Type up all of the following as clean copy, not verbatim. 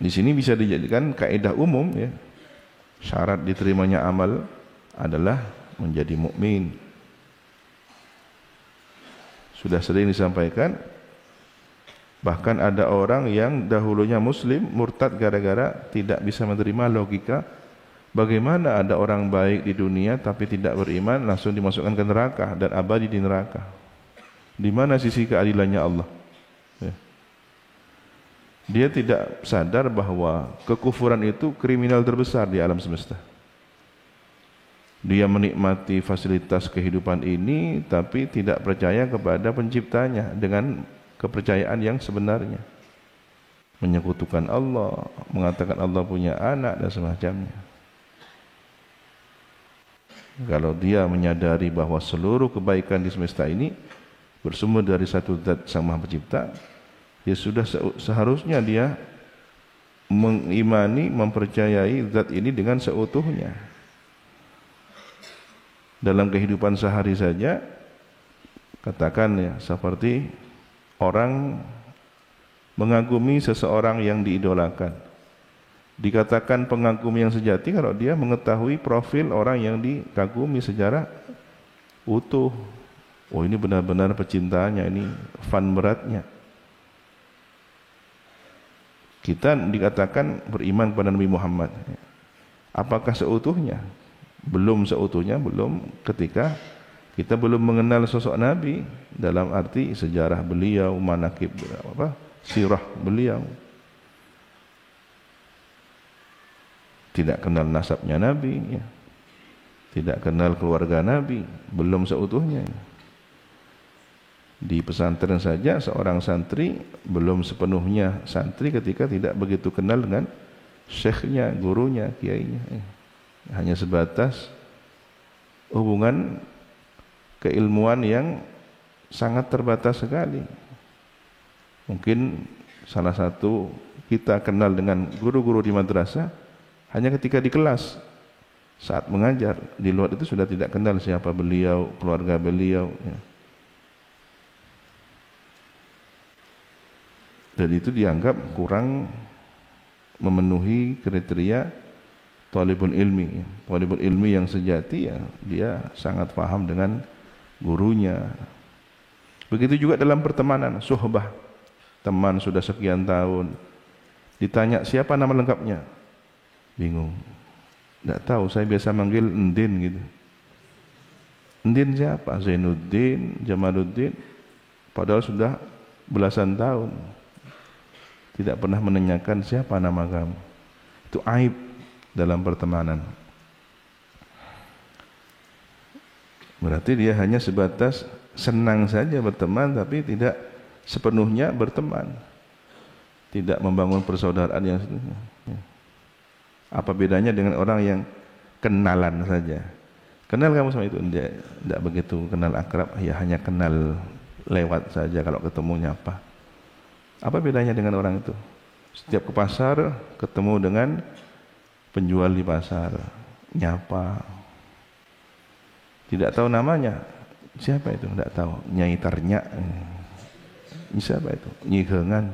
Di sini bisa dijadikan kaidah umum ya. Syarat diterimanya amal adalah menjadi mukmin. Sudah sering disampaikan, bahkan ada orang yang dahulunya muslim murtad gara-gara tidak bisa menerima logika bagaimana ada orang baik di dunia tapi tidak beriman langsung dimasukkan ke neraka dan abadi di neraka. Di mana sisi keadilannya Allah? Ya. Dia tidak sadar bahwa kekufuran itu kriminal terbesar di alam semesta. Dia menikmati fasilitas kehidupan ini tapi tidak percaya kepada penciptanya dengan kepercayaan yang sebenarnya. Menyekutukan Allah, mengatakan Allah punya anak dan semacamnya. Kalau dia menyadari bahwa seluruh kebaikan di semesta ini bersumber dari satu zat Sang Maha Pencipta, ya sudah seharusnya dia mengimani, mempercayai zat ini dengan seutuhnya. Dalam kehidupan sehari saja, katakan ya, seperti orang mengagumi seseorang yang diidolakan. Dikatakan pengagum yang sejati kalau dia mengetahui profil orang yang dikagumi secara utuh. Oh, ini benar-benar pecintanya, ini fan beratnya. Kita dikatakan beriman kepada Nabi Muhammad. Apakah seutuhnya? Belum seutuhnya, belum, ketika kita belum mengenal sosok Nabi dalam arti sejarah beliau, manaqib sirah beliau. Tidak kenal nasabnya Nabi, ya. Tidak kenal keluarga Nabi, belum seutuhnya. Di pesantren saja seorang santri belum sepenuhnya santri ketika tidak begitu kenal dengan syekhnya, gurunya, kiainya. Hanya sebatas hubungan keilmuan yang sangat terbatas sekali. Mungkin salah satu kita kenal dengan guru-guru di madrasah hanya ketika di kelas saat mengajar. Di luar itu sudah tidak kenal siapa beliau, keluarga beliau, ya. Dan itu dianggap kurang memenuhi kriteria talibul ilmi. Talibul ilmi yang sejati ya dia sangat paham dengan gurunya. Begitu juga dalam pertemanan, suhbah. Teman sudah sekian tahun, ditanya siapa nama lengkapnya, bingung. Tidak tahu, saya biasa manggil Endin gitu. Endin siapa? Zainuddin, Jamaluddin. Padahal sudah belasan tahun tidak pernah menanyakan siapa nama kamu. Itu aib dalam pertemanan. Berarti dia hanya sebatas senang saja berteman tapi tidak sepenuhnya berteman. Tidak membangun persaudaraan yang sepenuhnya. Apa bedanya dengan orang yang kenalan saja? Kenal kamu sama itu? Tidak begitu kenal akrab, ya hanya kenal lewat saja, kalau ketemu nyapa. Apa bedanya dengan orang itu? Setiap ke pasar ketemu dengan penjual di pasar, nyapa. Tidak tahu namanya. Siapa itu? Tidak tahu. Nyai Tarnya. Siapa itu? Nyi Gengan.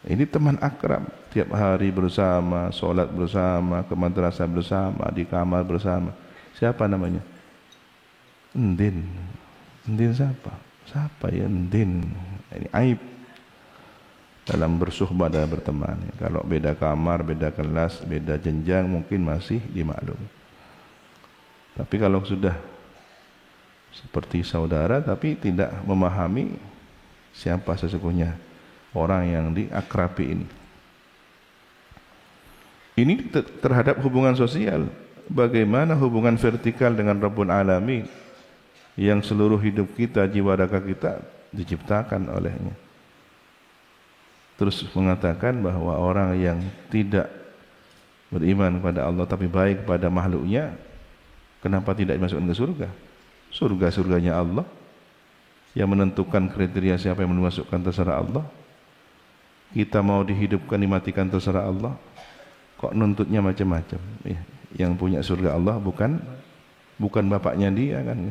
Ini teman akrab, tiap hari bersama, sholat bersama, ke madrasah bersama, di kamar bersama. Siapa namanya? Endin. Endin siapa? Siapa ya Endin? Ini aib dalam bersuhbah dan berteman. Kalau beda kamar, beda kelas, beda jenjang mungkin masih dimaklum. Tapi kalau sudah seperti saudara tapi tidak memahami siapa sesungguhnya orang yang diakrabi ini. Ini terhadap hubungan sosial. Bagaimana hubungan vertikal dengan Rabbul Alamin yang seluruh hidup kita, jiwa raga kita diciptakan olehnya. Terus mengatakan bahwa orang yang tidak beriman kepada Allah tapi baik kepada makhluknya, kenapa tidak dimasukkan ke surga? Surga-surganya Allah yang menentukan kriteria siapa yang dimasukkan terserah Allah. Kita mau dihidupkan, dimatikan terserah Allah. Kok nuntutnya macam-macam? Ya, yang punya surga Allah bukan bapaknya dia kan?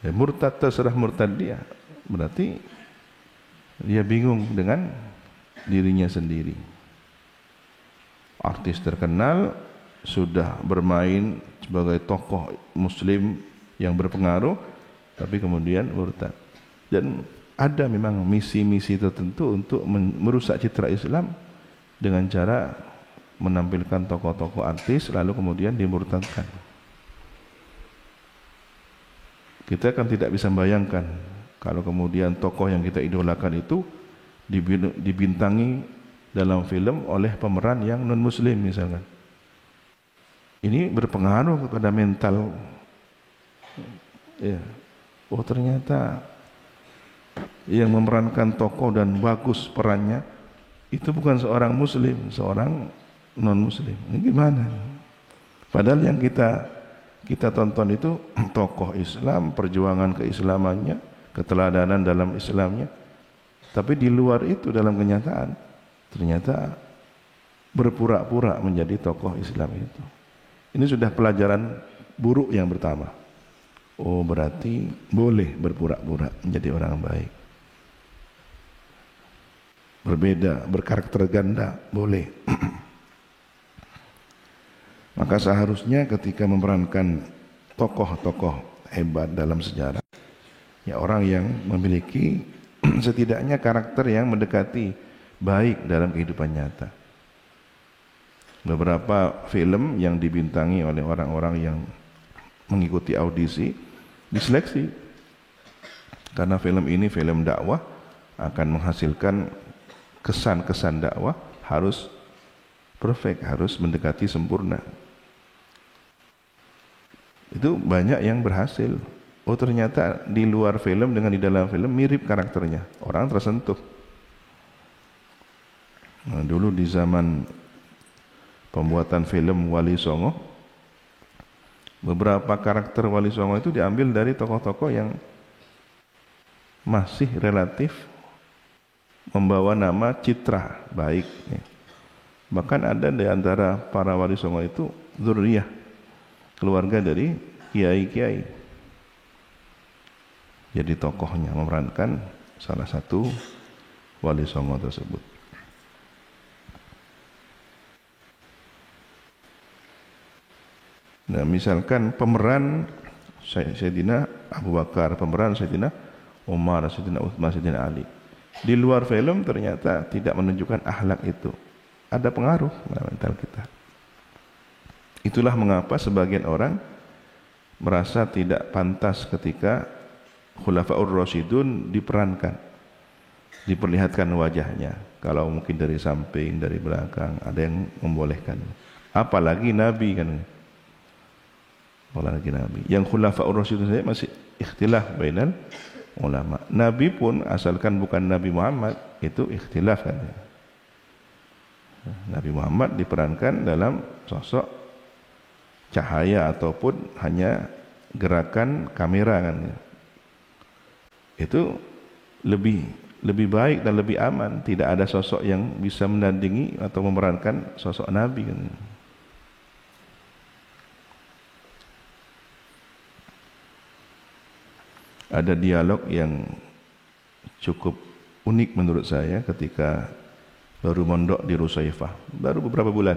Ya, murtad terserah murtad dia. Berarti Dia bingung dengan dirinya sendiri. Artis terkenal sudah bermain sebagai tokoh muslim yang berpengaruh, tapi kemudian murtad. Dan ada memang misi-misi tertentu untuk merusak citra Islam dengan cara menampilkan tokoh-tokoh artis lalu kemudian dimurtadkan. Kita kan tidak bisa membayangkan kalau kemudian tokoh yang kita idolakan itu dibintangi dalam film oleh pemeran yang non-muslim misalkan. Ini berpengaruh kepada mental. Ya. Oh ternyata yang memerankan tokoh dan bagus perannya itu bukan seorang muslim, seorang non-muslim. Ini gimana? Padahal yang kita tonton itu tokoh Islam, perjuangan keislamannya, keteladanan dalam Islamnya. Tapi di luar itu dalam kenyataan ternyata berpura-pura menjadi tokoh Islam itu. Ini sudah pelajaran buruk yang pertama. Oh berarti boleh berpura-pura menjadi orang baik. Berbeda, berkarakter ganda, boleh. Maka seharusnya ketika memerankan tokoh-tokoh hebat dalam sejarah, ya orang yang memiliki setidaknya karakter yang mendekati baik dalam kehidupan nyata. Beberapa film yang dibintangi oleh orang-orang yang mengikuti audisi diseleksi karena film ini film dakwah akan menghasilkan kesan-kesan dakwah harus perfect, harus mendekati sempurna. Itu banyak yang berhasil. Oh ternyata di luar film dengan di dalam film mirip karakternya, orang tersentuh. Nah, dulu di zaman pembuatan film Wali Songo, beberapa karakter Wali Songo itu diambil dari tokoh-tokoh yang masih relatif membawa nama citra baik. Bahkan ada di antara para Wali Songo itu dzurriyyah, keluarga dari kiai-kiai. Jadi tokohnya memerankan salah satu Wali Songo tersebut. Nah, misalkan pemeran Sayyidina Abu Bakar, pemeran Sayyidina Umar, Sayyidina Utsman, Sayyidina Ali. Di luar film ternyata tidak menunjukkan akhlak itu. Ada pengaruh pada mental kita. Itulah mengapa sebagian orang merasa tidak pantas ketika Khulafaur Rasyidun diperankan, diperlihatkan wajahnya. Kalau mungkin dari samping, dari belakang, ada yang membolehkan. Apalagi Nabi kan. Apalagi Nabi. Yang Khulafaur Rasyidun saja masih ikhtilaf bainal ulama. Nabi pun asalkan bukan Nabi Muhammad itu ikhtilaf kan. Nabi Muhammad diperankan dalam sosok cahaya ataupun hanya gerakan kamera kan. Itu lebih baik dan lebih aman. Tidak ada sosok yang bisa menandingi atau memerankan sosok Nabi kan. Ada dialog yang cukup unik menurut saya ketika baru mondok di Rusaifah, baru beberapa bulan.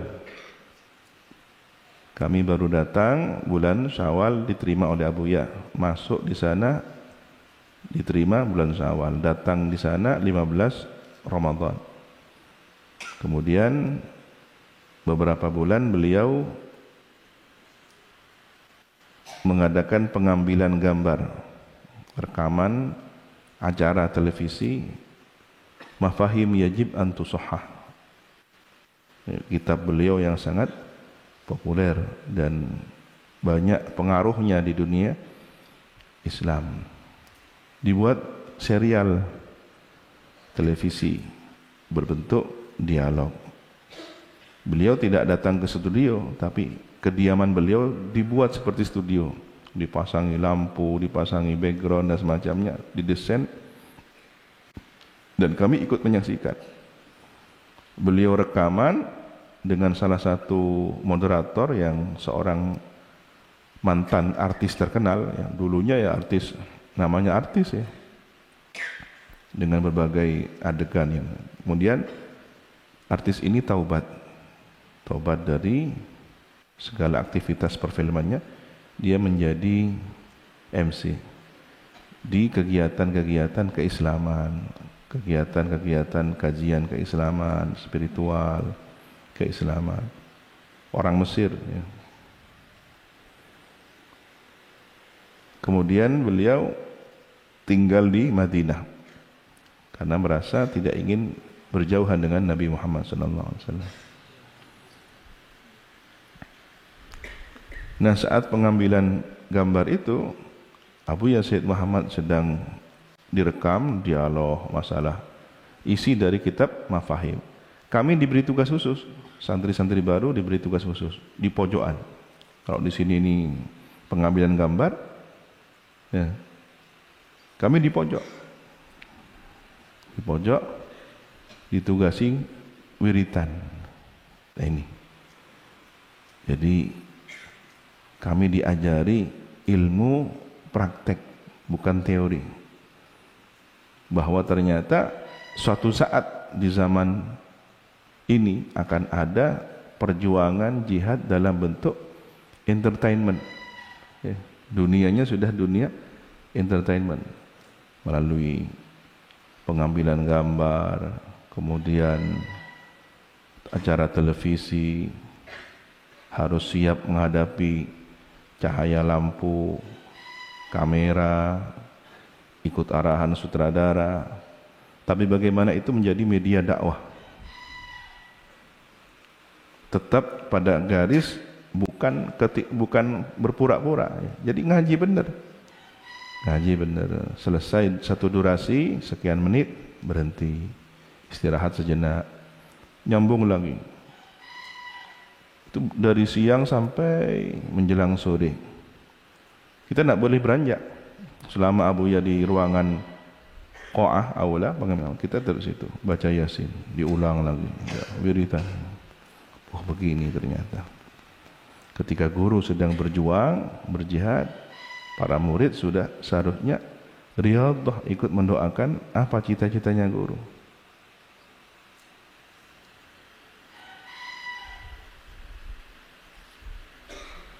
Kami baru datang bulan Syawal, diterima oleh Abu Ya. Masuk di sana diterima bulan Syawal, datang di sana 15 Ramadan. Kemudian beberapa bulan beliau mengadakan pengambilan gambar, rekaman acara televisi Mafahim Yajib an Tusahhah. Kitab beliau yang sangat populer dan banyak pengaruhnya di dunia Islam. Dibuat serial televisi berbentuk dialog. Beliau tidak datang ke studio, tapi kediaman beliau dibuat seperti studio. Dipasangi lampu, dipasangi background dan semacamnya, didesain. Dan kami ikut menyaksikan. Beliau rekaman dengan salah satu moderator yang seorang mantan artis terkenal, yang dulunya ya artis, namanya artis ya. dengan berbagai adegan yang kemudian artis ini taubat dari segala aktivitas perfilmannya, dia menjadi MC di kegiatan-kegiatan keislaman, kegiatan-kegiatan kajian keislaman, spiritual keislaman orang Mesir ya. Kemudian beliau tinggal di Madinah karena merasa tidak ingin berjauhan dengan Nabi Muhammad SAW. Nah, saat pengambilan gambar itu, Abu Yazid Muhammad sedang direkam dialog masalah isi dari kitab Mafahim. Kami diberi tugas khusus, santri-santri baru diberi tugas khusus di pojokan. Kalau di sini ini pengambilan gambar, ya, kami di pojok ditugasi wiritan. Nah ini, jadi kami diajari ilmu praktek, bukan teori. Bahwa ternyata suatu saat di zaman ini akan ada perjuangan jihad dalam bentuk entertainment. Ya, dunianya sudah dunia entertainment melalui pengambilan gambar, kemudian acara televisi, harus siap menghadapi cahaya lampu, kamera, ikut arahan sutradara. Tapi bagaimana itu menjadi media dakwah? Tetap pada garis, bukan berpura-pura. Jadi ngaji benar. Selesai satu durasi, sekian menit, berhenti, istirahat sejenak, nyambung lagi. Itu dari siang sampai menjelang sore. Kita tidak boleh beranjak. Selama Abu Ya di ruangan qa'ah aula, kita terus itu baca Yasin, diulang lagi, ya, wiritan. Oh begini ternyata. Ketika guru sedang berjuang, berjihad, para murid sudah seharusnya riyadhah, ikut mendoakan apa cita-citanya guru.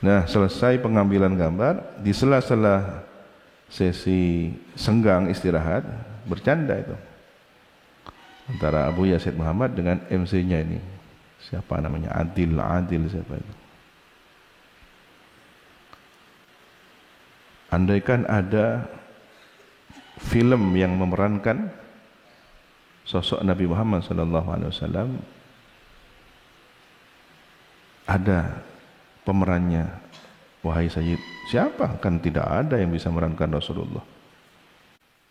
Nah, selesai pengambilan gambar, di sela-sela sesi senggang istirahat, bercanda itu antara Abu Yazid Muhammad dengan MC-nya ini. Siapa namanya? Adil siapa itu? Andaikan ada film yang memerankan sosok Nabi Muhammad SAW, ada pemerannya, wahai Sayyid, siapa? Kan tidak ada yang bisa memerankan Rasulullah.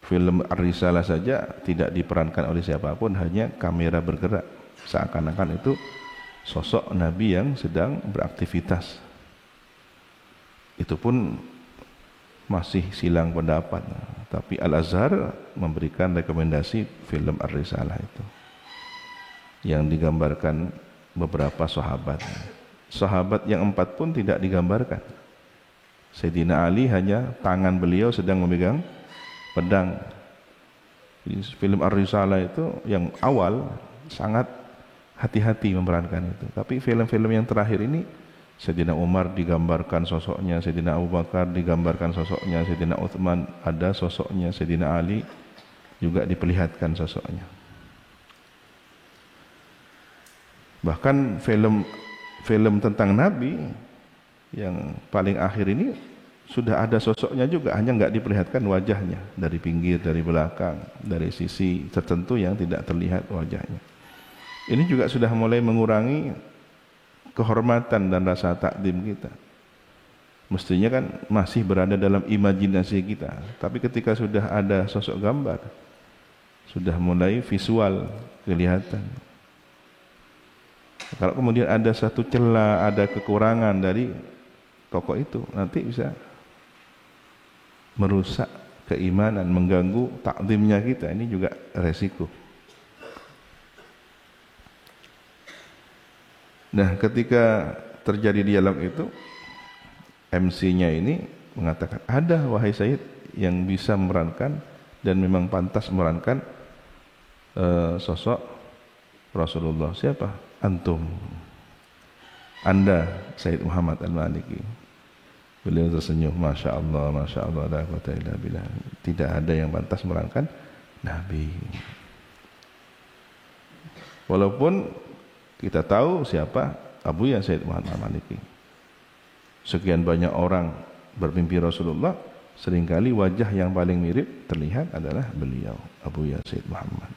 Film Ar-Risalah saja tidak diperankan oleh siapapun, hanya kamera bergerak, seakan-akan itu sosok Nabi yang sedang beraktivitas. Itu pun masih silang pendapat. Tapi Al-Azhar memberikan rekomendasi film Ar-Risalah itu, yang digambarkan beberapa sahabat. Sahabat yang 4 pun tidak digambarkan. Sayyidina Ali hanya tangan beliau sedang memegang pedang. Jadi film Ar-Risalah itu yang awal sangat hati-hati memerankan itu. Tapi film-film yang terakhir ini, Sayyidina Umar digambarkan sosoknya, Sayyidina Abu Bakar digambarkan sosoknya, Sayyidina Uthman ada sosoknya, Sayyidina Ali juga diperlihatkan sosoknya. Bahkan film tentang Nabi yang paling akhir ini sudah ada sosoknya juga, hanya enggak diperlihatkan wajahnya, dari pinggir, dari belakang, dari sisi tertentu yang tidak terlihat wajahnya. Ini juga sudah mulai mengurangi kehormatan dan rasa takdim kita. Mestinya kan masih berada dalam imajinasi kita, tapi ketika sudah ada sosok gambar, sudah mulai visual kelihatan. Kalau kemudian ada satu celah, ada kekurangan dari tokoh itu, nanti bisa merusak keimanan, mengganggu takdimnya kita. Ini juga resiko. Nah, ketika terjadi dialog itu, MC-nya ini mengatakan, ada wahai Sayyid yang bisa memerankan dan memang pantas memerankan sosok Rasulullah. Siapa? Antum. Anda, Sayyid Muhammad Al-Maliki. Beliau tersenyum, Masya Allah, la quwwata illa billah. Tidak ada yang pantas memerankan Nabi. Walaupun kita tahu siapa Abuya Sayyid Muhammad Al-Maliki. Sekian banyak orang bermimpi Rasulullah, seringkali wajah yang paling mirip terlihat adalah beliau, Abuya Sayyid Muhammad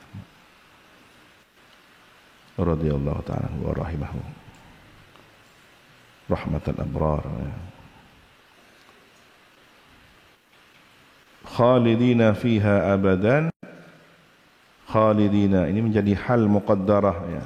radhiyallahu ta'ala wa rahimahu rahmatal abrar. Khalidina fiha abadan. Khalidina ini menjadi hal muqaddarah ya.